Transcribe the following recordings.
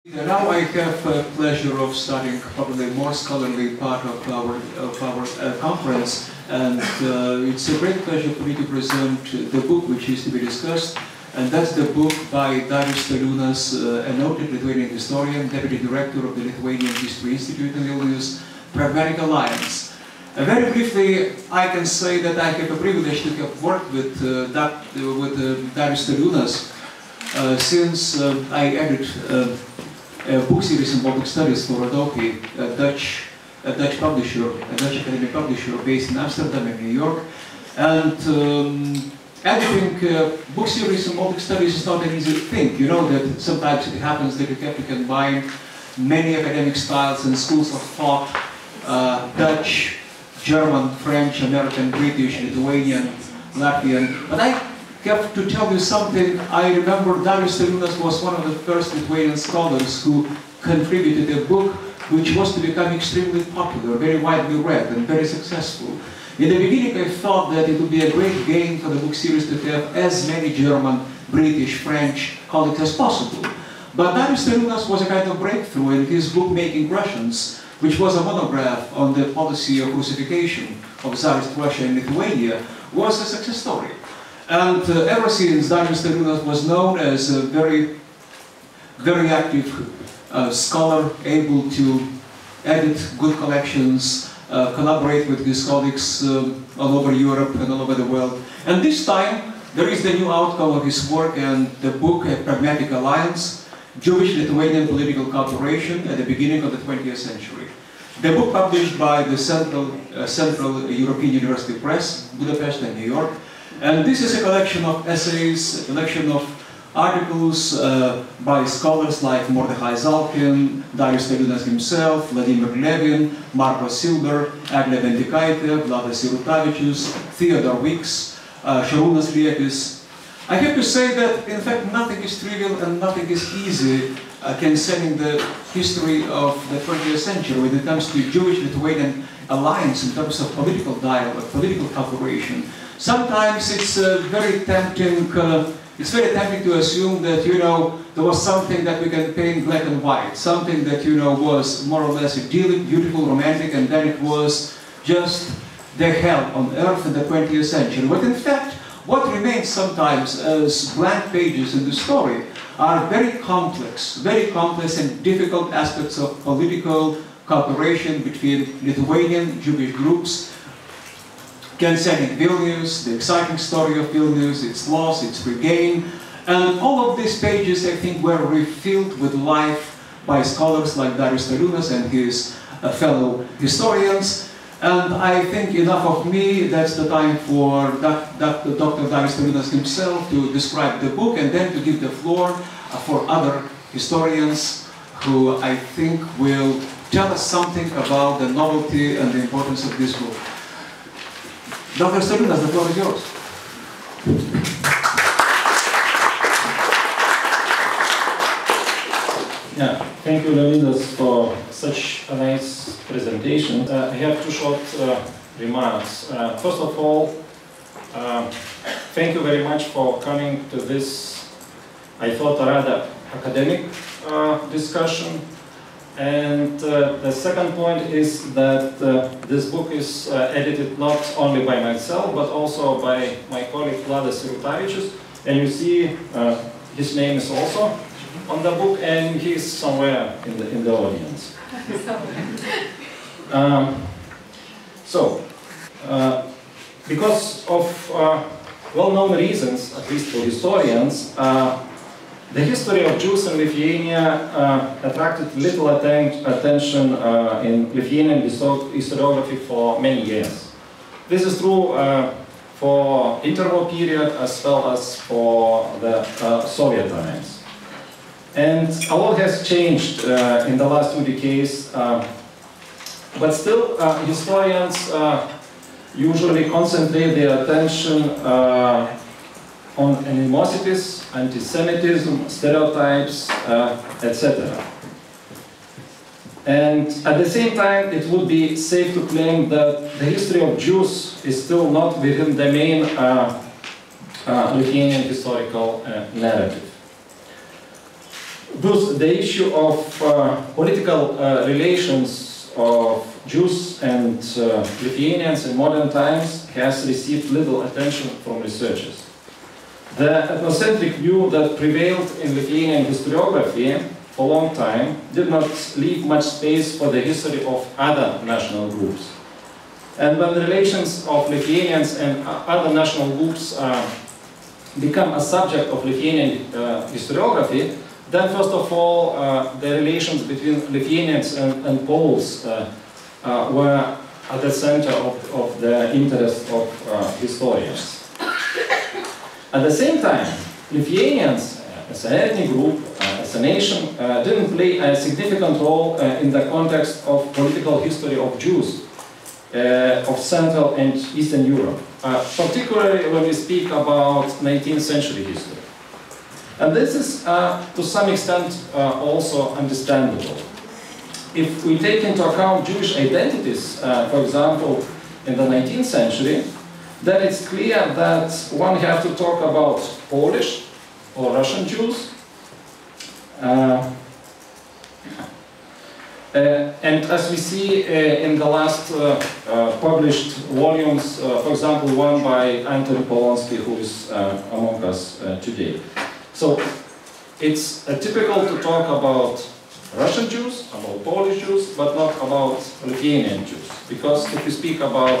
Now I have the pleasure of starting probably the more scholarly part of our conference, and it's a great pleasure for me to present the book which is to be discussed, and that's the book by Darius Staliūnas, a noted Lithuanian historian, deputy director of the Lithuanian History Institute in Vilnius, Pragmatic Alliance. Very briefly, I can say that I have the privilege to have worked with Darius Staliūnas since I edited a book series in public studies for Adobe, a Dutch publisher, a Dutch academic publisher based in Amsterdam and New York. And editing book series in public studies is not an easy thing. You know that sometimes it happens that you have to combine many academic styles and schools of thought, Dutch, German, French, American, British, Lithuanian, Latvian. But I have to tell you something. I remember Darius Staliūnas was one of the first Lithuanian scholars who contributed a book which was to become extremely popular, very widely read, and very successful. In the beginning, I thought that it would be a great gain for the book series to have as many German, British, French colleagues as possible. But Darius Staliūnas was a kind of breakthrough in his book Making Russians, which was a monograph on the policy of Russification of Tsarist Russia and Lithuania, was a success story. And ever since, Darius Staliūnas was known as a very active scholar, able to edit good collections, collaborate with his colleagues all over Europe and all over the world. And this time, there is the new outcome of his work and the book, A Pragmatic Alliance, Jewish-Lithuanian Political Cooperation at the beginning of the 20th century. The book published by the Central European University Press, Budapest and New York. And this is a collection of essays, a collection of articles by scholars like Mordechai Zalkin, Darius Staliūnas himself, Vladimir Levin, Marko Silber, Eglė Vendikaitė, Vladas Irutavičius, Theodore Wicks, Šarūnas Liekis. I have to say that, in fact, nothing is trivial and nothing is easy concerning the history of the 20th century when it comes to Jewish-Lithuanian alliance in terms of political dialogue, political cooperation. Sometimes it's very tempting to assume that, you know, there was something that we can paint black and white, something that, you know, was more or less idyllic, beautiful, romantic, and then it was just the hell on earth in the 20th century. But in fact, what remains sometimes as blank pages in the story are very complex and difficult aspects of political cooperation between Lithuanian Jewish groups concerning Vilnius, the exciting story of Vilnius, its loss, its regain. And all of these pages, I think, were refilled with life by scholars like Darius Staliūnas and his fellow historians. And I think enough of me, that's the time for Dr. Darius Staliūnas himself to describe the book and then to give the floor for other historians who I think will tell us something about the novelty and the importance of this book. Dr. Staliūnas, the floor is yours. Yeah, thank you, Leonidas, for such a nice presentation. I have two short remarks. First of all, thank you very much for coming to this, I thought, a rather academic discussion. And the second point is that this book is edited not only by myself, but also by my colleague Vladas Irutavičius. And you see his name is also on the book, and he's somewhere in the audience. Because of well-known reasons, at least for historians, the history of Jews in Lithuania attracted little attention in Lithuanian historiography for many years. This is true for interwar period as well as for the Soviet times. And a lot has changed in the last 2 decades, but still historians usually concentrate their attention on animosities, anti-Semitism, stereotypes, etc. And at the same time, it would be safe to claim that the history of Jews is still not within the main Lithuanian historical narrative. Thus, the issue of political relations of Jews and Lithuanians in modern times has received little attention from researchers. The ethnocentric view that prevailed in Lithuanian historiography for a long time did not leave much space for the history of other national groups. And when the relations of Lithuanians and other national groups become a subject of Lithuanian historiography, then first of all, the relations between Lithuanians and Poles were at the center of the interest of historians. At the same time, Lithuanians, as an ethnic group, as a nation, didn't play a significant role in the context of political history of Jews of Central and Eastern Europe, particularly when we speak about 19th century history. And this is, to some extent, also understandable. If we take into account Jewish identities, for example, in the 19th century, then it's clear that one has to talk about Polish or Russian Jews. And as we see in the last published volumes, for example, one by Anton Polonsky, who is among us today. So it's typical to talk about Russian Jews, about Polish Jews, but not about Lithuanian Jews. Because if we speak about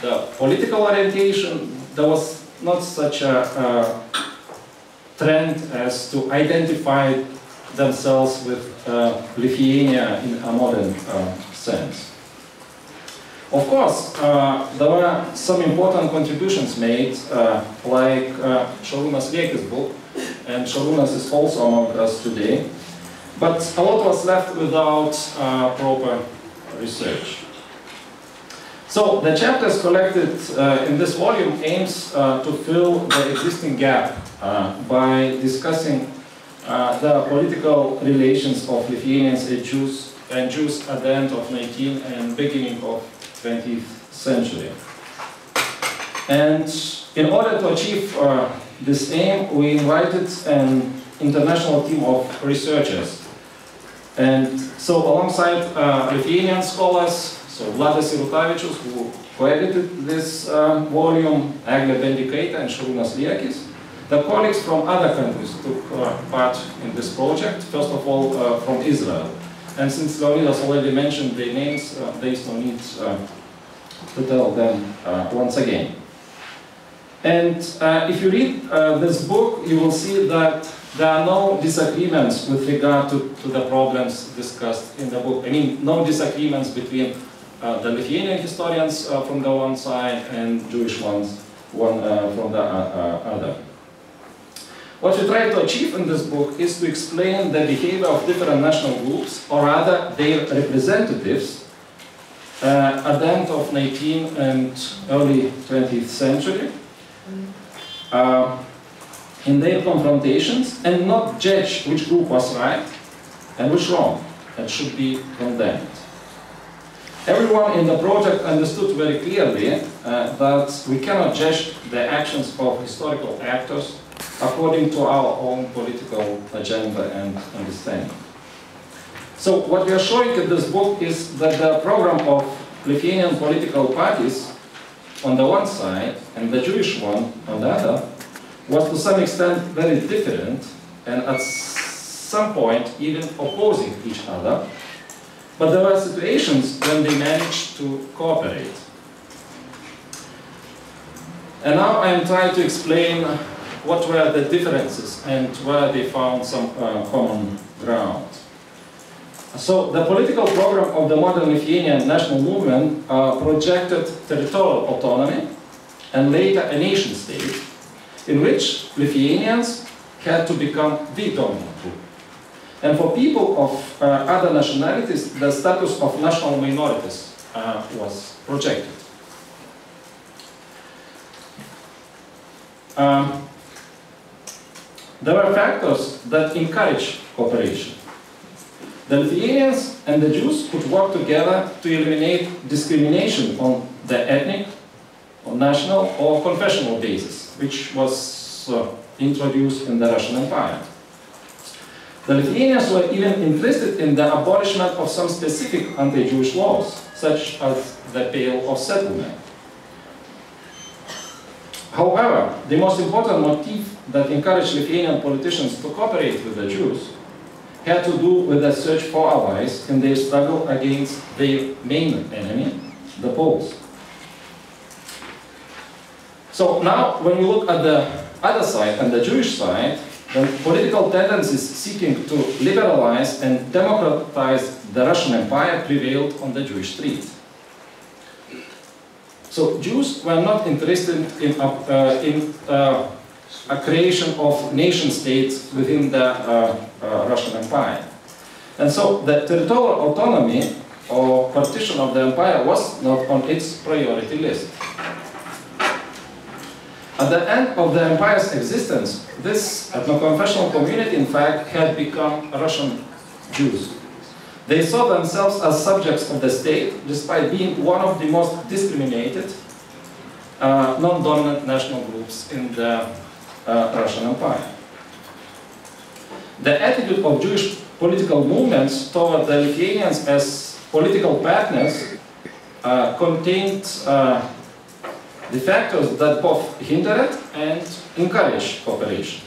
the political orientation, there was not such a trend as to identify themselves with Lithuania in a modern sense. Of course, there were some important contributions made, like Šarūnas Liekis' book, and Šarūnas is also among us today, but a lot was left without proper research. So the chapters collected in this volume aims to fill the existing gap by discussing the political relations of Lithuanians and Jews at the end of 19th and beginning of 20th century. And in order to achieve this aim, we invited an international team of researchers. And so alongside Lithuanian scholars, so Vladas Irutavičius, who co-edited this volume, Eglė Bendikaitė and Šarūnas Liekis, the colleagues from other countries took part in this project, first of all from Israel. And since Leonidas already mentioned their names, there is no need to tell them once again. And if you read this book, you will see that there are no disagreements with regard to the problems discussed in the book. I mean, no disagreements between the Lithuanian historians from the one side and Jewish ones from the other. What we try to achieve in this book is to explain the behavior of different national groups, or rather their representatives, at the end of 19th and early 20th century, in their confrontations, and not judge which group was right and which wrong and should be condemned. Everyone in the project understood very clearly that we cannot judge the actions of historical actors according to our own political agenda and understanding. So what we are showing in this book is that the program of Lithuanian political parties on the one side and the Jewish one on the other was to some extent very different and at some point even opposing each other, but there were situations when they managed to cooperate. And now I am trying to explain what were the differences and where they found some common ground. So the political program of the modern Lithuanian national movement projected territorial autonomy and later a nation state in which Lithuanians had to become the dominant group. And for people of other nationalities, the status of national minorities was projected. There were factors that encouraged cooperation. The Lithuanians and the Jews could work together to eliminate discrimination on the ethnic, or national, or confessional basis, which was introduced in the Russian Empire. The Lithuanians were even interested in the abolishment of some specific anti-Jewish laws, such as the Pale of Settlement. However, the most important motive that encouraged Lithuanian politicians to cooperate with the Jews had to do with the search for allies in their struggle against their main enemy, the Poles. So now, when we look at the other side, and the Jewish side, the political tendencies seeking to liberalize and democratize the Russian Empire prevailed on the Jewish street. So Jews were not interested in a creation of nation states within the Russian Empire. And so the territorial autonomy or partition of the empire was not on its priority list. At the end of the empire's existence, this ethno-confessional community, in fact, had become Russian Jews. They saw themselves as subjects of the state, despite being one of the most discriminated, non-dominant national groups in the Russian Empire. The attitude of Jewish political movements toward the Lithuanians as political partners contained the factors that both hindered and encouraged cooperation.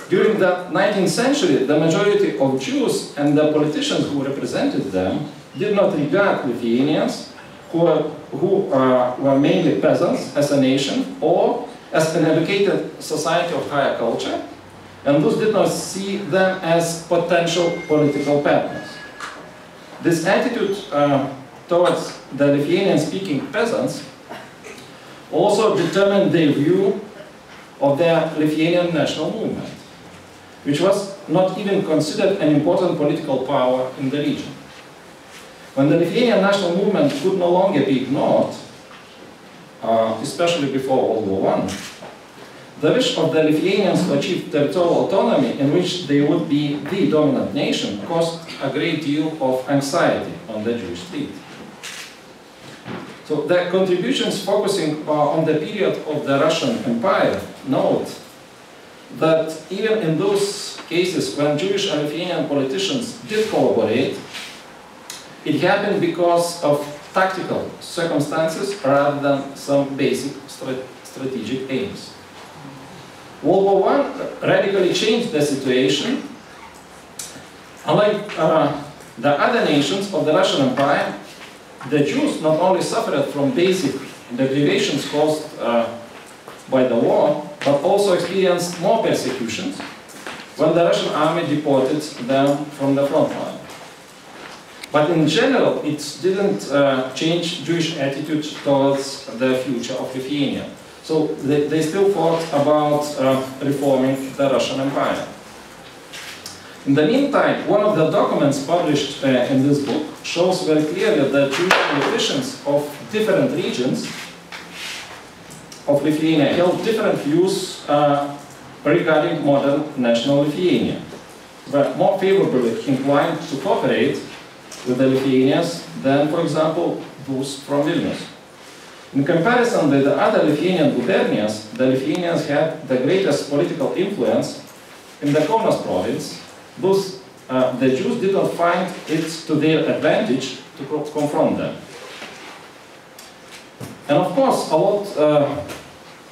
During the 19th century, the majority of Jews and the politicians who represented them did not regard Lithuanians, who were mainly peasants, as a nation or as an educated society of higher culture, and thus did not see them as potential political partners. This attitude towards the Lithuanian-speaking peasants also determined their view of the Lithuanian national movement, which was not even considered an important political power in the region. When the Lithuanian national movement could no longer be ignored, especially before World War I, the wish of the Lithuanians to achieve territorial autonomy in which they would be the dominant nation caused a great deal of anxiety on the Jewish state. So the contributions focusing on the period of the Russian Empire note that even in those cases when Jewish and Lithuanian politicians did collaborate, it happened because of tactical circumstances rather than some basic strategic aims. World War I radically changed the situation. Unlike the other nations of the Russian Empire, the Jews not only suffered from basic deprivations caused by the war, but also experienced more persecutions when the Russian army deported them from the front line. But in general, it didn't change Jewish attitude towards the future of Lithuania. So they still thought about reforming the Russian Empire. In the meantime, one of the documents published in this book shows very clearly that Jewish politicians of different regions of Lithuania held different views regarding modern national Lithuania, but more favorably inclined to cooperate with the Lithuanians than, for example, those from Vilnius. In comparison with the other Lithuanian gubernias, the Lithuanians had the greatest political influence in the Kaunas province. Thus, the Jews did not find it to their advantage to confront them. And of course, a lot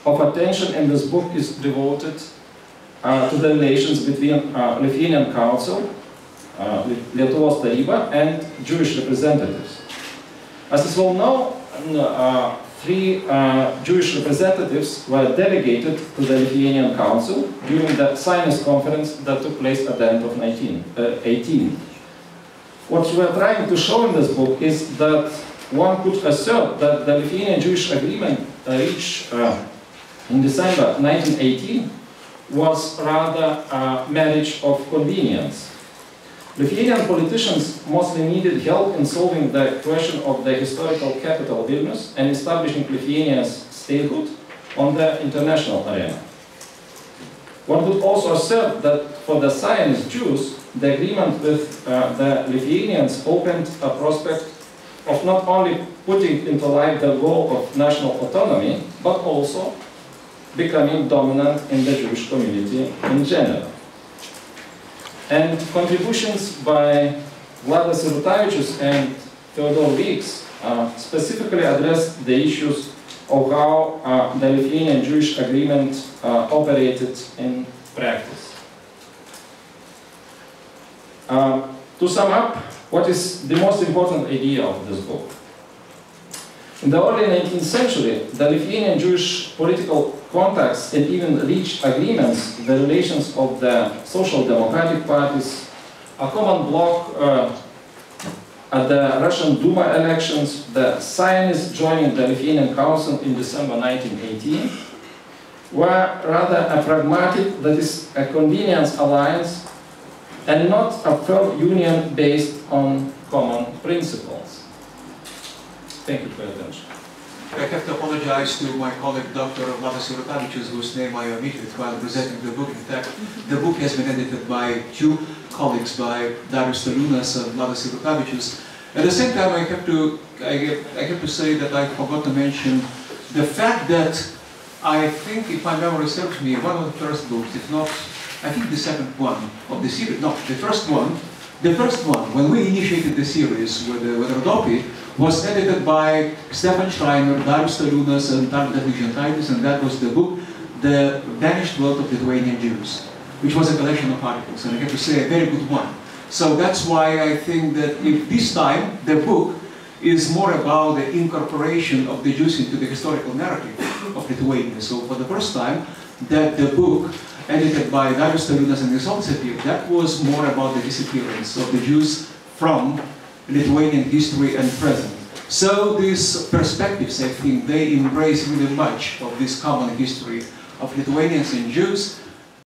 of attention in this book is devoted to the relations between Lithuanian Council, Lietuvos Taryba, and Jewish representatives. As is well known, 3 Jewish representatives were delegated to the Lithuanian Council during the Zionist conference that took place at the end of 1918. What we are trying to show in this book is that one could assert that the Lithuanian-Jewish agreement reached in December 1918 was rather a marriage of convenience. Lithuanian politicians mostly needed help in solving the question of the historical capital Vilnius and establishing Lithuania's statehood on the international arena. One could also assert that for the Zionist Jews, the agreement with the Lithuanians opened a prospect of not only putting into life the goal of national autonomy, but also becoming dominant in the Jewish community in general. And contributions by Vladas Irutavičius and Theodore Weeks specifically addressed the issues of how the Lithuanian Jewish agreement operated in practice. To sum up, what is the most important idea of this book? In the early 19th century, the Lithuanian Jewish political contacts and even reached agreements, the relations of the social democratic parties, a common bloc at the Russian Duma elections, the Zionists joining the Lithuanian Council in December 1918, were rather a pragmatic, that is, a convenience alliance, and not a firm union based on common principles. Thank you for your attention. I have to apologize to my colleague Dr. Vladas Irutavičius, whose name I omitted while presenting the book. In fact, the book has been edited by two colleagues, by Darius Staliūnas and Vladas Irutavičius. At the same time, I have to say that I forgot to mention the fact that I think, if my memory serves me, one of the first books, if not, I think the second one of the series, no, the first one, when we initiated the series with Rodopi, was edited by Stefan Steiner, Darius Staliūnas, and Tardas, and that was the book, The Vanished World of Lithuanian Jews, which was a collection of articles, and I have to say a very good one. So that's why I think that if this time the book is more about the incorporation of the Jews into the historical narrative of Lithuania. So for the first time, that the book edited by Darius Staliūnas and his Obsepir, that was more about the disappearance of the Jews from Lithuanian history and present. So these perspectives, I think, they embrace really much of this common history of Lithuanians and Jews,